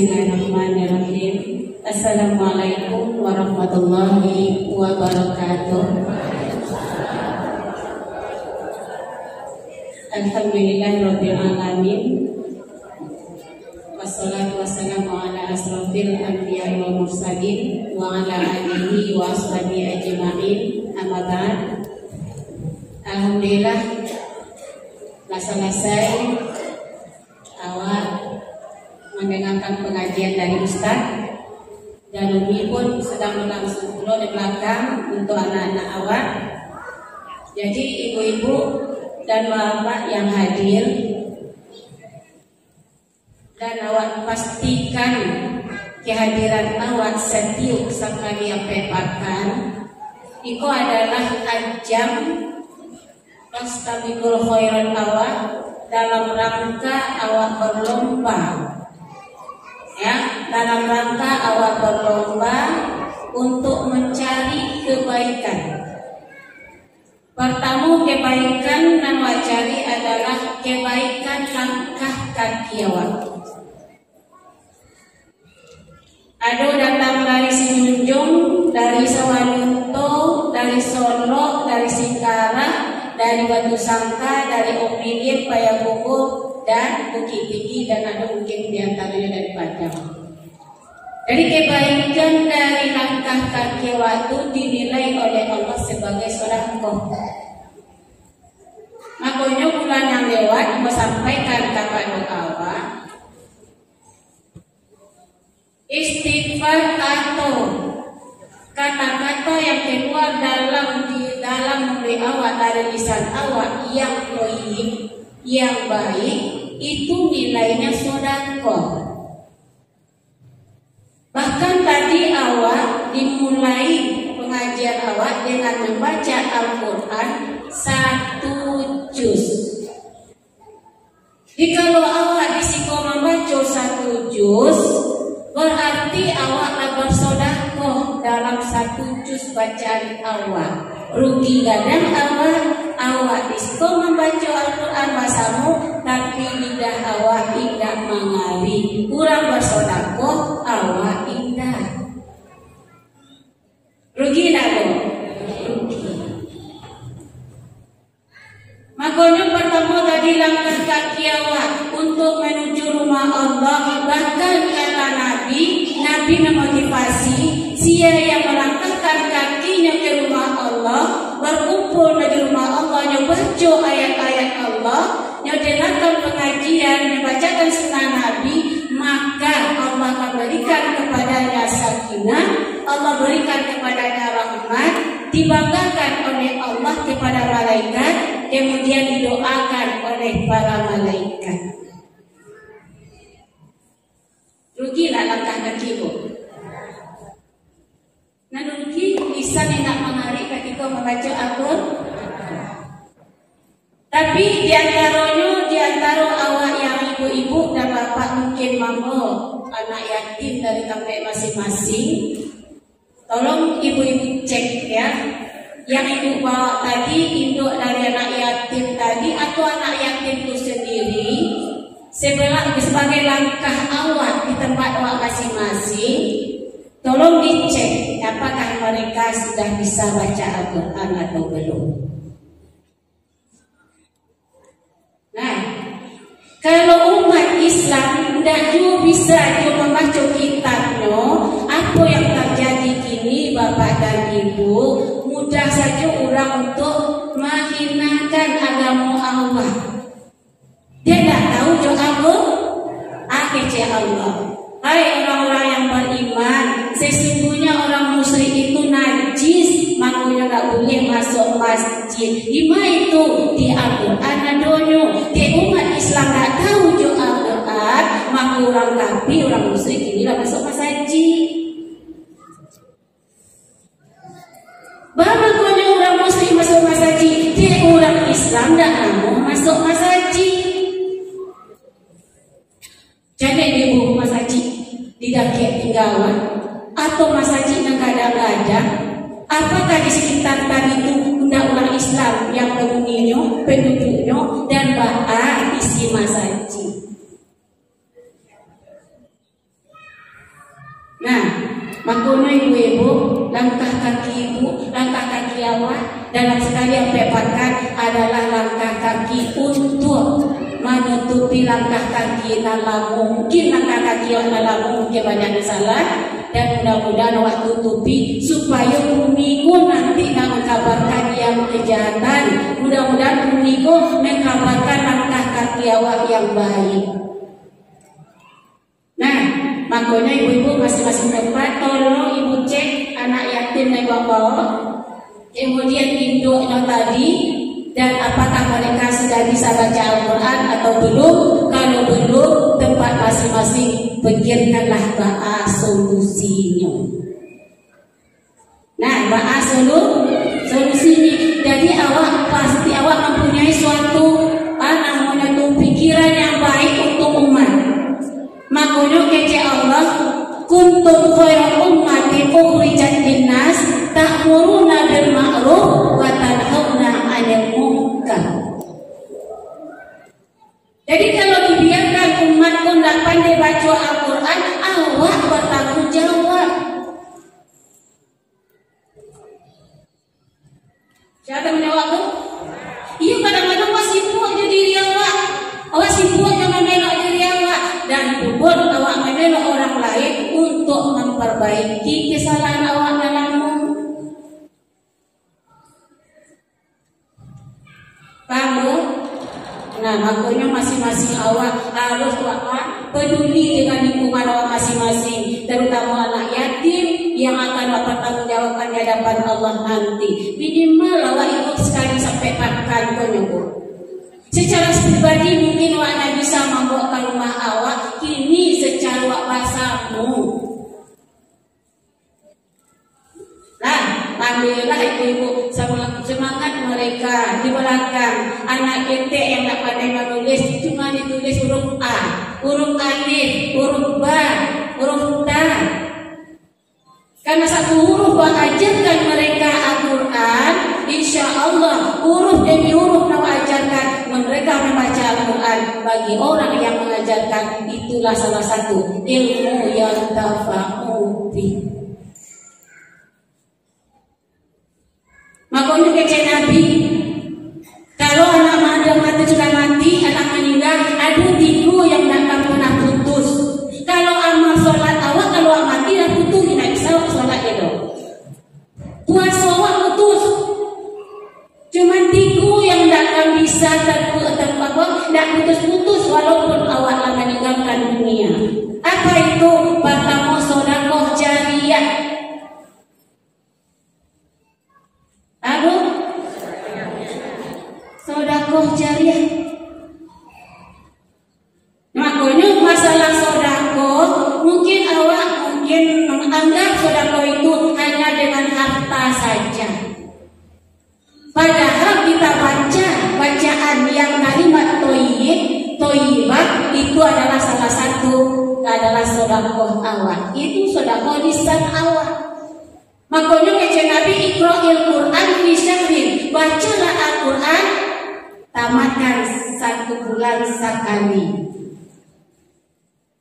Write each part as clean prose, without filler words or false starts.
Bismillahirrahmanirrahim. Assalamualaikum warahmatullahi wabarakatuh. Alhamdulillahirabbil alamin. Wassalatu wassalamu ala asrofil anbiya'i wal mursalin wa ala alihi wa ashabihi ajma'in. Amma ba'd. Alhamdulillah selesai awal mendengarkan pengajian dari Ustaz, dan Umi pun sedang berlangsung pula di belakang untuk anak-anak awak. Jadi ibu-ibu dan bapak yang hadir, dan awak pastikan kehadiran awak setiap sekali pepakan. Itu adalah ajang Fastabiqul khairat awak dalam rangka awak berlomba, ya, dalam rangka awak berlomba untuk mencari kebaikan. Pertama kebaikan yang awak cari adalah kebaikan langkah kaki awak. Ada datang dari Sinjunjung, dari Sawalunto, dari Solo, dari Singkara, dari Batu Sangka, dari Omilin, Payakumbuh, dan Bukit Tinggi, dan ada mungkin diantaranya dari Padang. Jadi kebaikan dari langkah kaki waktu dinilai oleh Allah sebagai sedekah. Makanya bulan yang lewat sampaikan kepada awak istighfar atau kata-kata yang keluar dalam mulut awak dari lisan awak yang thayyib, yang baik, itu nilainya sedekah. Bahkan tadi awak dimulai pengajian awak dengan membaca Al-Quran 1 juz. Jika awak disiko membaca 1 juz, berarti awak bersedekah dalam 1 juz bacaan awak. Rugi gadang awak disiko membaca Al-Quran bahasamu, tapi lidah awak tidak mengalir. Kurang bersedekah, awak indah. Rugi tak lo? Rugi. Makanya pertama tadi langkah kaki awak untuk menuju rumah Allah. Bahkan kata Nabi memotivasi siapa yang melangkahkan kakinya ke rumah Allah, berkumpul di rumah Allah, yang baca ayat-ayat Allah, yang dengarkan pengajian, yang bacakan sunnah Nabi, maka Allah akan berikan kepadanya sakinah, Allah berikan kepadanya rahmat, dibanggakan oleh Allah kepada malaikat, kemudian didoakan oleh para malaikat. Rugilah langkah kakimu. Nah, rugi lisan yang tak mengarik ketika membaca Al-Quran. Tapi di antara awak yang ibu-ibu dan bapak mungkin mama anak yatim dari kampung masing-masing, tolong ibu-ibu cek ya, yang ibu bawa tadi induk dari anak yatim tadi atau anak yatim itu sendiri, sebagai langkah awak di tempat awak masing-masing, tolong dicek apakah mereka sudah bisa baca Al-Quran atau belum. Nah, kalau umat Islam tidak juga bisa juga membaca kitabnya, apa yang terjadi kini Bapak dan Ibu, mudah saja orang untuk menghinakan agama Allah. Dia tidak tahu juga apa kecil Allah. Hai orang-orang yang beriman, sesungguhnya orang musyrik itu najis, makanya tak boleh masuk masjid. Ima itu di Al-Quran adonyo. Di umat Islam tak tahu juga Al-Quran, maka orang kafir, orang musyrik inilah masuk masjid. Bagaimana orang musyrik masuk masjid? Di orang Islam tak mau masuk masjid. Jadi ibu masjid tidak tinggalan atau masjid yang kadang-kadang, apakah di sekitar tadi itu tidak orang Islam yang penghuninya, penduduknya, dan bahkan isi masjid. Nah, makanya ibu-ibu, langkah kaki ibu, langkah kaki awak dalam sekali yang pepatkan adalah langkah kaki untuk menutupi langkah kaki nala mungkin langkah kaki nala mungkin banyak salah, dan mudah-mudahan awak tutupi supaya bumiku nanti nak mengkabarkan yang kejahatan. Mudah-mudahan bumiku mengkabarkan langkah kaki awak yang baik. Nah, makanya ibu-ibu masing-masing tempat tolong ibu cek anak yatim yang bawa, kemudian induknya tadi, dan apakah mereka sudah bisa baca Al-Quran atau belum. Kalau belum, tempat masing-masing pikirkanlah bahas solusinya. Nah, bahas solusinya. Jadi awak pasti awak mempunyai suatu namanya tuh pikiran yang baik untuk umat. Makanya kece Allah, kuntum khairu ummatin ukhrijat linnas ta'muruna bil ma'ruf wa tanhauna 'anil munkar. Jadi kalau dibiarkan umatku tidak pandai baca Al-Quran, awak bertanggung jawab. Siapa menjawab tu? Iya, kadang-kadang awak sibuk jadi diri awak. Awak sibuk dengan melok diri awak, dan pun awak melok orang lain untuk memperbaiki kesalahan awak dalammu. Paham? Nah, makanya masing-masing awak harus peduli dengan lingkungan awak masing-masing, terutama anak yatim yang akan bertanggungjawabkan di hadapan Allah nanti. Minimal awak ikut sekali sampai makan penyebut. Secara pribadi mungkin awak tidak bisa membawa ke rumah awak, kini secara awak bahasamu. Nah, panggillah ibu-ibu semangat mereka di belakang. Anak kita yang tak pandai menulis cuma ditulis huruf A, huruf alif, huruf ba, huruf ta. Karena satu huruf ajarkan mereka Al-Quran, insya Allah huruf demi huruf nak ajarkan mereka membaca Al-Quran. Bagi orang yang mengajarkan, itulah salah satu ilmu yang tafa'u bih. Makanya kece Nabi, kalau anak mati sudah mati, anak meninggal, ada tiga yang tak pernah putus. Kalau amal sholat awak, kalau awak mati dah putus, tidak bisa sholat itu. Puasa awak putus. Cuma tiga yang tak akan bisa tidak putus-putus walaupun awak telah meninggalkan dunia. Apa itu? Pertama, sedekah jariyah. Sedekah jariyah. Makanya masalah sedekah, mungkin awak menganggap sedekah itu hanya dengan harta saja. Padahal kita baca bacaan yang kalimat thayyibah itu adalah salah satu adalah sedekah awak. Itu sedekah lisan awak. Makanya kece Nabi, Iqra'il Quran fi syahrin, bacalah Al-Quran tamatkan 1 bulan sekali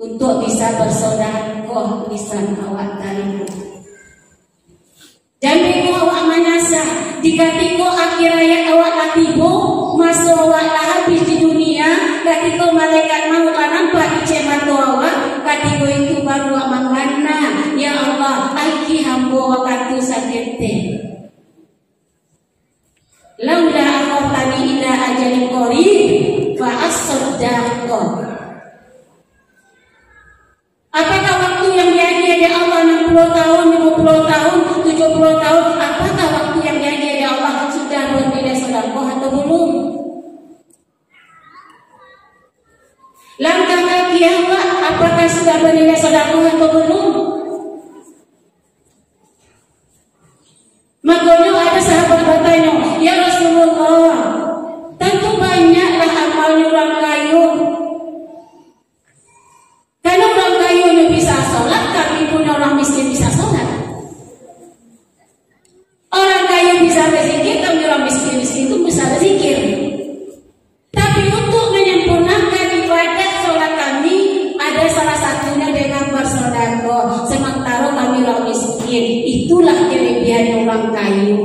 untuk bisa bersedekah lisan awak tadi. Dan bego awak manasa dikatiko akhir hayat awak latibo, masa awak lah habis di dunia, katiko malaikat maut nampak di cematu awak, katiko itu baru awak mangana, ya Allah aiki hamba wakatu sakete. Laula akhartani ila ajalin qarib fa as-saddaqah. Apakah waktu yang janji dari Allah 60 tahun, 50 tahun, 70 tahun, apakah waktu yang janji dari Allah sudah bernilai sedekah atau belum? Langkah kaki awak apakah sudah bernilai sedekah atau belum? Makanya ada sahabat bertanya, ya Rasulullah, tentu banyaklah amalnya orang kayu. Karena orang kaya bisa sholat, tapi punya orang miskin bisa sholat. Orang kaya bisa berzikir, tapi orang miskin itu bisa berzikir. Tapi untuk menyempurnakan ibadah sholat kami, ada salah satunya dengan bersedekah. Sementara memang kayu.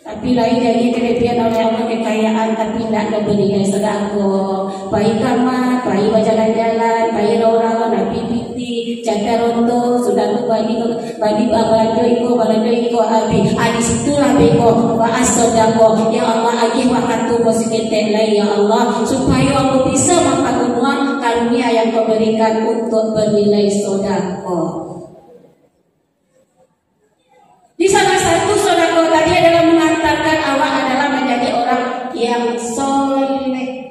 Tapi lain dari kelebihan oleh Allah kekayaan, tapi tidak bernilai sedekah. Bayi kamar, bayi jalan-jalan, bayi rawa-rawa, nabi piti, jaga ronto, sudah tu bagi balado iko habis. Di situlah bego bahas sedekah. Ya Allah, agih waktu positif lain ya Allah, supaya aku bisa mempergunakan karunia yang Kau berikan untuk bernilai sedekah. Di salah satu sedekah tadi adalah mengantarkan awak adalah menjadi orang yang soleh.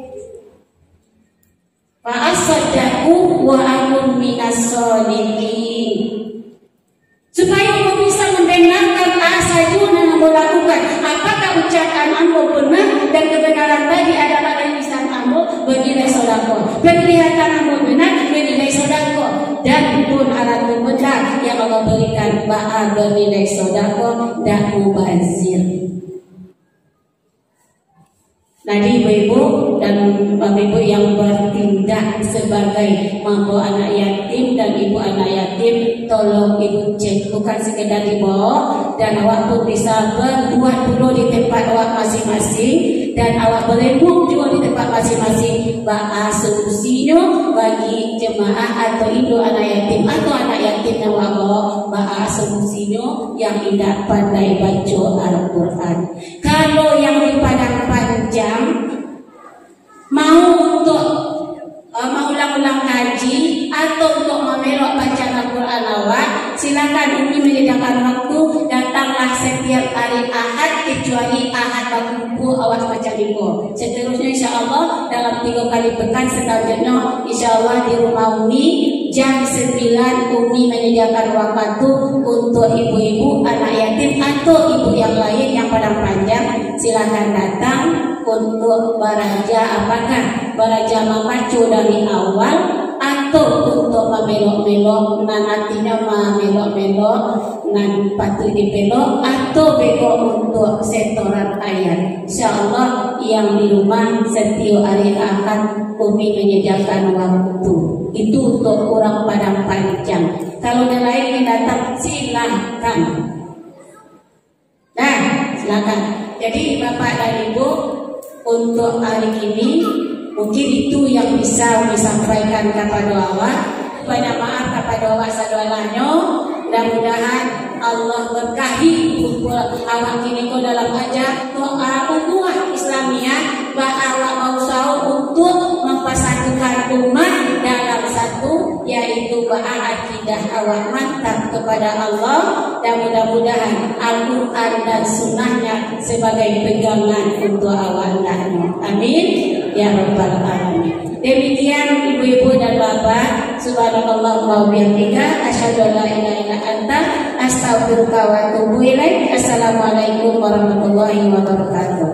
Fa'asaddaku wa akun minas solihin. Supaya kamu bisa mendengarkan asajun yang kamu lakukan. Apakah ucapan kamu benar dan kebenaran tadi adalah dari lisan kamu bernilai sedekah. Penglihatan kamu benar bernilai sedekah. Dan pun alat benar yang Allah berikan ba'a bernilai sedekah dan mubazir. Jadi ibu-ibu dan bapak-ibu yang bertindak sebagai membawa anak yatim dan ibu anak yatim, tolong ibu cek, bukan sekedar dibawa, dan awak pun bisa berbuat dulu di tempat awak masing-masing, dan awak berlembut juga di tempat masing-masing. Solusinya bagi jemaah atau induk anak yatim atau anak yatim yang awak bawa, solusinya yang tidak pandai baca Al-Quran. Kalau yang di padang panjang mau untuk ulang-ulang kaji atau untuk memelok bacaan Al-Quran awak, silakan Umi menyediakan waktu. Datanglah setiap hari Ahad kecuali Ahad berkumpul awak macam itu. Seterusnya insya Allah dalam 3 kali pekan selanjutnya insya Allah di rumah Umi jam 9 Umi menyediakan waktu untuk ibu-ibu anak yatim atau ibu yang lain yang padang panjang. Silakan datang untuk beraja, apakah beraja memacu dari awal atau untuk memelok-melok, nantinya memelok-melok nan patut dipelok, atau bego untuk setoran ayat. Insyaallah yang di rumah setiap hari akan Umi menyediakan waktu. Itu untuk orang padang panjang. Kalau yang lain yang datang silakan. Nah, silakan. Jadi Bapak dan Ibu, untuk hari ini mungkin itu yang bisa Umi sampaikan kepada awak. Banyak maaf kepada awak sadalanya. Mudah-mudahan Allah berkahi awak kini ko dalam ajar ukhuwah Islamiyah, bahwa awak mau sahur untuk mempersatukan umat dalam satu, yaitu bahwa akidah awak mantap kepada Allah, dan mudah-mudahan Al-Quran dan Sunnahnya sebagai pegangan untuk awak hendaknya. Amin ya rabbal alamin. Demikian ibu-ibu dan bapak, subhanallah wa bihamdika, asyhadu an la ilaha illa anta, astaghfiruka wa atubu ilaik. Assalamualaikum warahmatullahi wabarakatuh.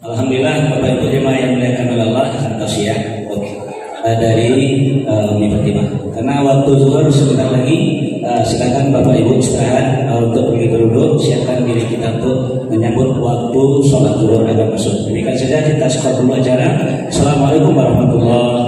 Alhamdulillah Bapak Ibu jemaah yang dimuliakan oleh Allah, atas ya dari Umi Fatimah. Karena waktu zuhur sebentar lagi, silakan Bapak Ibu istirahat untuk pergi berwudu, siapkan diri kita untuk menyambut waktu sholat zuhur akan masuk. Demikian saja kita stop dulu acara. Assalamualaikum warahmatullahi wabarakatuh.